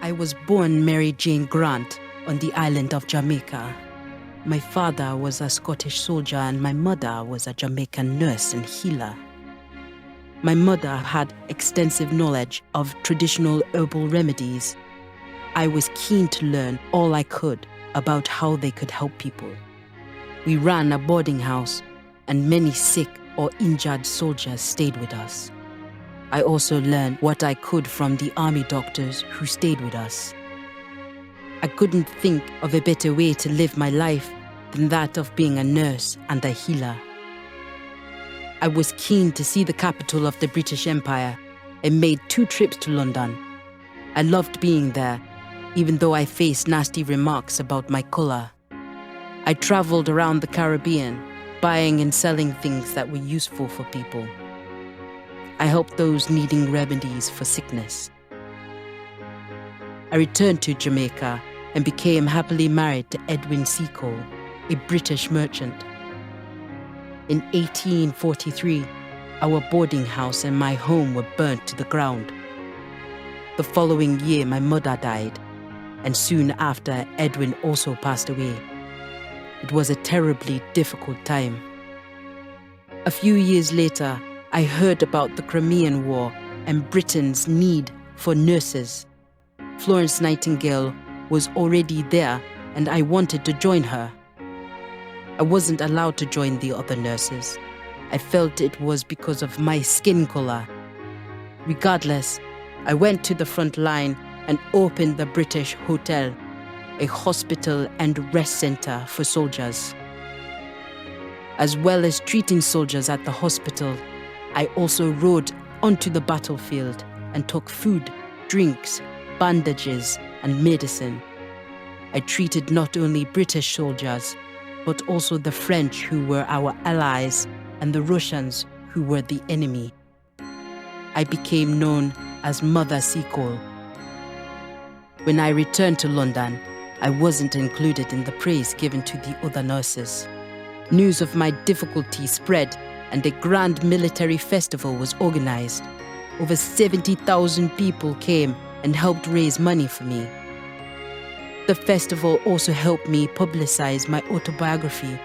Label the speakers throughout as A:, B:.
A: I was born Mary Jane Grant on the island of Jamaica. My father was a Scottish soldier and my mother was a Jamaican nurse and healer. My mother had extensive knowledge of traditional herbal remedies. I was keen to learn all I could about how they could help people. We ran a boarding house and many sick or injured soldiers stayed with us. I also learned what I could from the army doctors who stayed with us. I couldn't think of a better way to live my life than that of being a nurse and a healer. I was keen to see the capital of the British Empire and made 2 trips to London. I loved being there, even though I faced nasty remarks about my colour. I travelled around the Caribbean, buying and selling things that were useful for people. I helped those needing remedies for sickness. I returned to Jamaica and became happily married to Edwin Seacole, a British merchant. In 1843, our boarding house and my home were burnt to the ground. The following year, my mother died, and soon after, Edwin also passed away. It was a terribly difficult time. A few years later, I heard about the Crimean War and Britain's need for nurses. Florence Nightingale was already there and I wanted to join her. I wasn't allowed to join the other nurses. I felt it was because of my skin color. Regardless, I went to the front line and opened the British Hotel, a hospital and rest center for soldiers. As well as treating soldiers at the hospital, I also rode onto the battlefield and took food, drinks, bandages, and medicine. I treated not only British soldiers, but also the French who were our allies and the Russians who were the enemy. I became known as Mother Seacole. When I returned to London, I wasn't included in the praise given to the other nurses. News of my difficulty spread and a grand military festival was organized. Over 70,000 people came and helped raise money for me. The festival also helped me publicize my autobiography,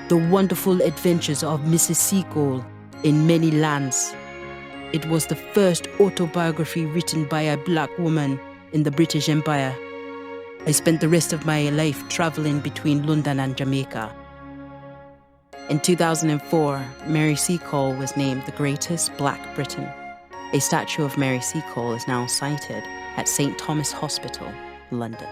A: The Wonderful Adventures of Mrs. Seacole in Many Lands. It was the first autobiography written by a black woman in the British Empire. I spent the rest of my life traveling between London and Jamaica. In 2004, Mary Seacole was named the greatest Black Briton. A statue of Mary Seacole is now sited at St. Thomas Hospital, London.